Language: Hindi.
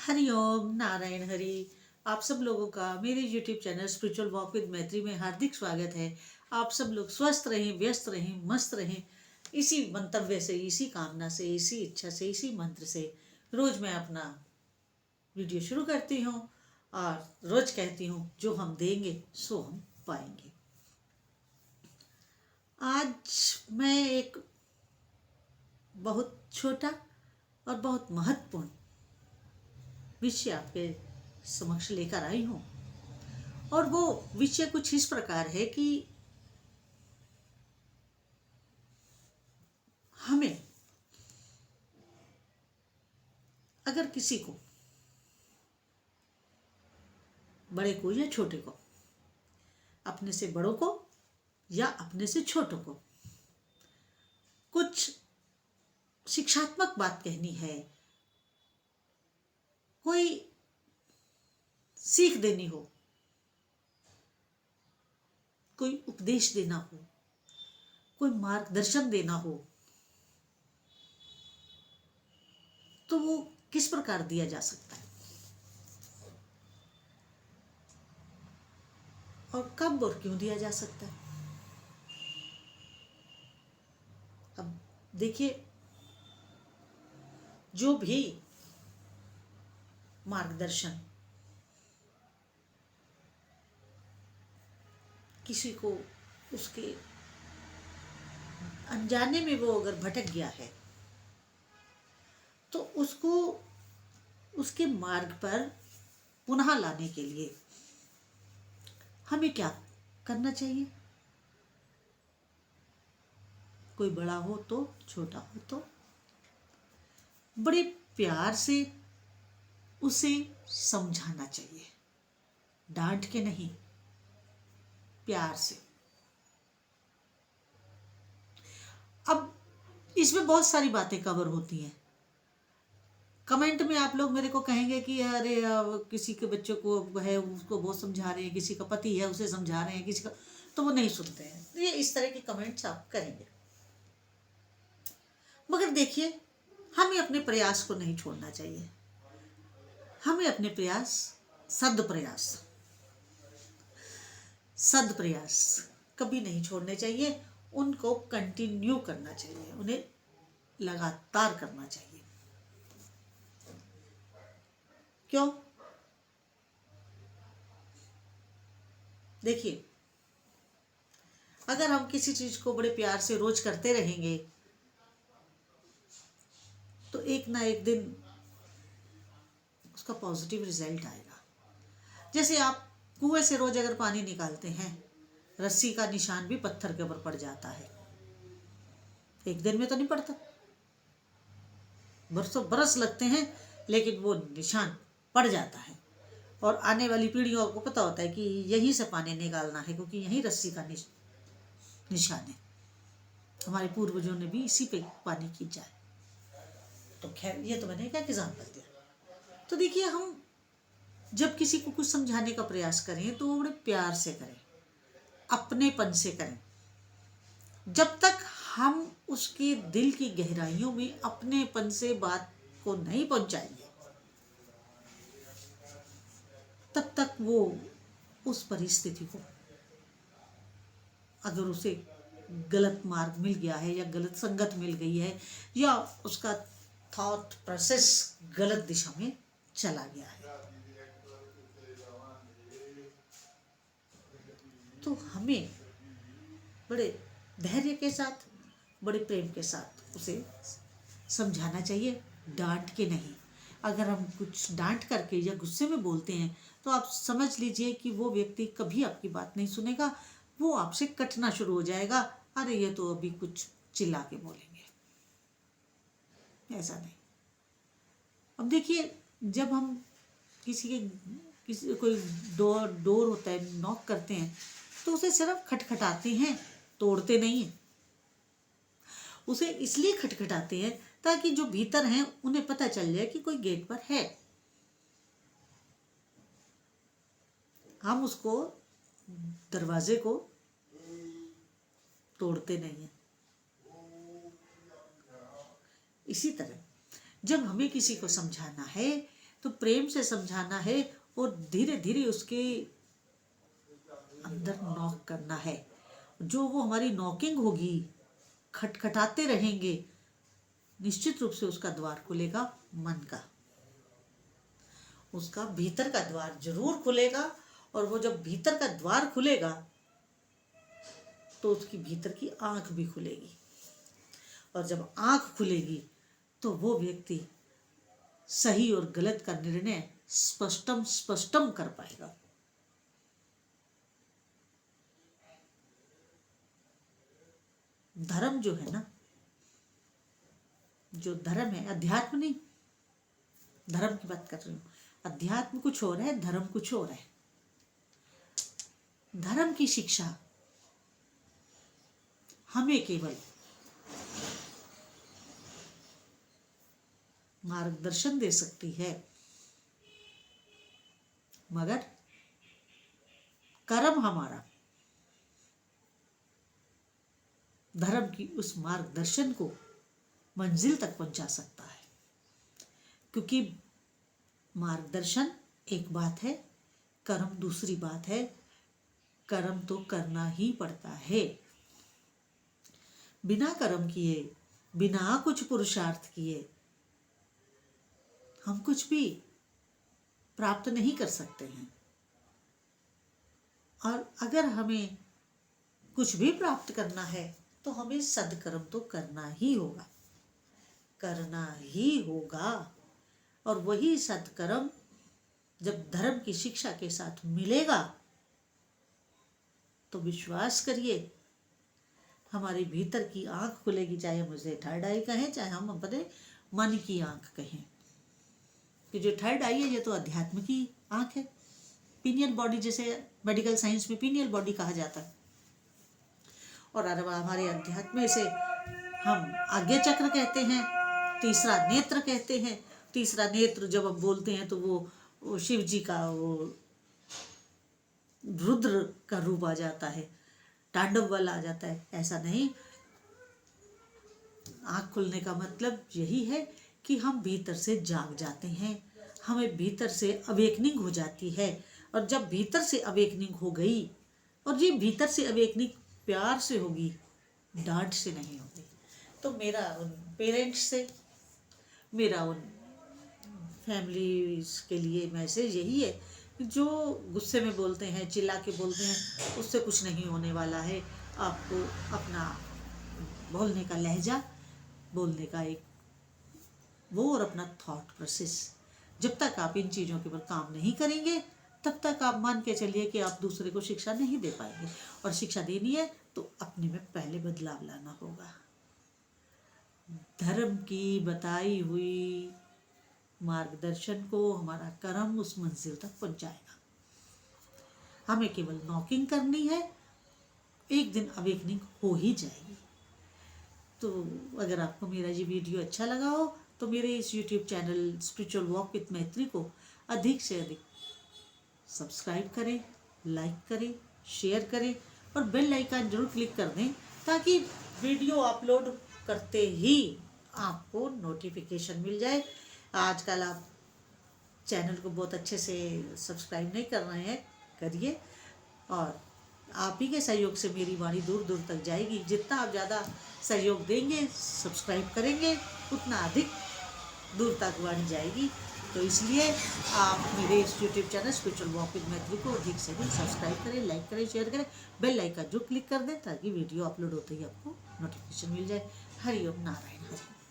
हरिओम नारायण हरि। आप सब लोगों का मेरे YouTube channel spiritual walk with मैत्री में हार्दिक स्वागत है। आप सब लोग स्वस्थ रहें, व्यस्त रहें, मस्त रहें। इसी मंतव्य से, इसी कामना से, इसी इच्छा से, इसी मंत्र से रोज मैं अपना वीडियो शुरू करती हूँ और रोज कहती हूँ जो हम देंगे सो हम पाएंगे। आज मैं एक बहुत छोटा और बहुत महत्वपूर्ण विषय आपके समक्ष लेकर आई हूँ और वो विषय कुछ इस प्रकार है कि हमें अगर किसी को, बड़े को या छोटे को, अपने से बड़ों को या अपने से छोटों को कुछ शिक्षात्मक बात कहनी है, कोई सीख देनी हो, कोई उपदेश देना हो, कोई मार्गदर्शन देना हो, तो वो किस प्रकार दिया जा सकता है और कब और क्यों दिया जा सकता है। अब देखिए, जो भी मार्गदर्शन किसी को उसके अनजाने में वो अगर भटक गया है तो उसको उसके मार्ग पर पुनः लाने के लिए हमें क्या करना चाहिए। कोई बड़ा हो तो, छोटा हो तो, बड़े प्यार से उसे समझाना चाहिए, डांट के नहीं, प्यार से। अब इसमें बहुत सारी बातें कवर होती हैं। कमेंट में आप लोग मेरे को कहेंगे कि अरे किसी के बच्चों को है उसको बहुत समझा रहे हैं, किसी का पति है उसे समझा रहे हैं, किसी का, तो वो नहीं सुनते हैं। तो ये इस तरह के कमेंट्स आप करेंगे, मगर देखिए, हमें अपने प्रयास को नहीं छोड़ना चाहिए। हमें अपने प्रयास, सद प्रयास कभी नहीं छोड़ने चाहिए। उनको कंटिन्यू करना चाहिए, उन्हें लगातार करना चाहिए। क्यों? देखिए, अगर हम किसी चीज को बड़े प्यार से रोज करते रहेंगे तो एक ना एक दिन उसका पॉजिटिव रिजल्ट आएगा। जैसे आप कुएं से रोज अगर पानी निकालते हैं, रस्सी का निशान भी पत्थर के ऊपर पड़ जाता है। एक दिन में तो नहीं पड़ता, बरसों बरस लगते हैं, लेकिन वो निशान पड़ जाता है। और आने वाली पीढ़ियों को पता होता है कि यहीं से पानी निकालना है, क्योंकि यहीं रस्सी का निशान है। हमारे पूर्वजों ने भी इसी पे पानी खींचा है। तो खैर, ये तो मैंने क्या एग्जाम्पल दिया। तो देखिए, हम जब किसी को कुछ समझाने का प्रयास करें तो वो बड़े प्यार से करें, अपनेपन से करें। जब तक हम उसके दिल की गहराइयों में अपनेपन से बात को नहीं पहुंचाएंगे, तब तक वो उस परिस्थिति को, अगर उसे गलत मार्ग मिल गया है या गलत संगत मिल गई है या उसका थॉट प्रोसेस गलत दिशा में चला गया है, तो हमें बड़े धैर्य के साथ, बड़े प्रेम के साथ उसे समझाना चाहिए, डांट के नहीं। अगर हम कुछ डांट करके या गुस्से में बोलते हैं तो आप समझ लीजिए कि वो व्यक्ति कभी आपकी बात नहीं सुनेगा, वो आपसे कटना शुरू हो जाएगा। अरे ये तो अभी कुछ चिल्ला के बोलेंगे, ऐसा नहीं। अब देखिए, जब हम किसी कोई डोर होता है, नॉक करते हैं, तो उसे सिर्फ खटखटाते हैं, तोड़ते नहीं हैं। उसे इसलिए खटखटाते हैं ताकि जो भीतर हैं उन्हें पता चल जाए कि कोई गेट पर है। हम उसको, दरवाजे को तोड़ते नहीं हैं। इसी तरह जब हमें किसी को समझाना है तो प्रेम से समझाना है और धीरे धीरे उसके अंदर नॉक करना है। जो वो हमारी नॉकिंग होगी, खटखटाते रहेंगे, निश्चित रूप से उसका द्वार खुलेगा मन का, उसका भीतर का द्वार जरूर खुलेगा। और वो जब भीतर का द्वार खुलेगा तो उसकी भीतर की आंख भी खुलेगी, और जब आंख खुलेगी तो वो व्यक्ति सही और गलत का निर्णय स्पष्टम कर पाएगा। धर्म जो है ना, जो धर्म है, अध्यात्म नहीं, धर्म की बात कर रही हूं। अध्यात्म कुछ और है, धर्म कुछ और है। धर्म की शिक्षा हमें केवल मार्गदर्शन दे सकती है, मगर कर्म हमारा धर्म की उस मार्गदर्शन को मंजिल तक पहुंचा सकता है। क्योंकि मार्गदर्शन एक बात है, कर्म दूसरी बात है। कर्म तो करना ही पड़ता है। बिना कर्म किए, बिना कुछ पुरुषार्थ किए हम कुछ भी प्राप्त नहीं कर सकते हैं। और अगर हमें कुछ भी प्राप्त करना है तो हमें सदकर्म तो करना ही होगा, करना ही होगा। और वही सत्कर्म जब धर्म की शिक्षा के साथ मिलेगा तो विश्वास करिए हमारे भीतर की आंख खुलेगी। चाहे मुझे थर्ड आई कहें, चाहे हम अपने मन की आंख कहें, कि जो थर्ड आई है ये तो अध्यात्म की आंख है। पीनियल बॉडी, जैसे मेडिकल साइंस में पीनियल बॉडी कहा जाता है। और हमारे अध्यात्म में से हम आज्ञा चक्र कहते हैं, तीसरा नेत्र कहते हैं। तीसरा नेत्र जब हम बोलते हैं तो वो शिव जी का वो रुद्र का रूप आ जाता है, तांडव बल आ जाता है। ऐसा नहीं, आँख खुलने का मतलब यही है कि हम भीतर से जाग जाते हैं, हमें भीतर से अवेकनिंग हो जाती है। और जब भीतर से अवेकनिंग हो गई, और ये भीतर से अवेकनिंग प्यार से होगी, डांट से नहीं होगी। तो मेरा उन पेरेंट्स से, मेरा उन फैमिली के लिए मैसेज यही है, जो गुस्से में बोलते हैं, चिल्ला के बोलते हैं, उससे कुछ नहीं होने वाला है। आपको अपना बोलने का लहजा, बोलने का एक वो, और अपना थॉट प्रोसेस, जब तक आप इन चीज़ों के ऊपर काम नहीं करेंगे तब तक आप मान के चलिए कि आप दूसरे को शिक्षा नहीं दे पाएंगे। और शिक्षा देनी है तो अपने में पहले बदलाव लाना होगा। धर्म की बताई हुई मार्गदर्शन को हमारा कर्म उस मंजिल तक पहुंचाएगा। हमें केवल नॉकिंग करनी है, एक दिन अवेकनिंग हो ही जाएगी। तो अगर आपको मेरा ये वीडियो अच्छा लगा हो तो मेरे इस YouTube channel spiritual walk with मैत्री को अधिक से अधिक सब्सक्राइब करें, लाइक करें, शेयर करें और बेल आइकन जरूर क्लिक कर दें, ताकि वीडियो अपलोड करते ही आपको नोटिफिकेशन मिल जाए। आजकल आप चैनल को बहुत अच्छे से सब्सक्राइब नहीं कर रहे हैं, करिए। और आप ही के सहयोग से मेरी वाणी दूर दूर तक जाएगी। जितना आप ज़्यादा सहयोग देंगे, सब्सक्राइब करेंगे, उतना अधिक दूर तक वाणी जाएगी। तो इसलिए आप मेरे इस YouTube channel spiritual walk with मैत्री को अधिक से अधिक सब्सक्राइब करें, लाइक करें, शेयर करें, बेल आइकन जो क्लिक कर दें, ताकि वीडियो अपलोड होते ही आपको नोटिफिकेशन मिल जाए। हरि ओम नारायण हरि।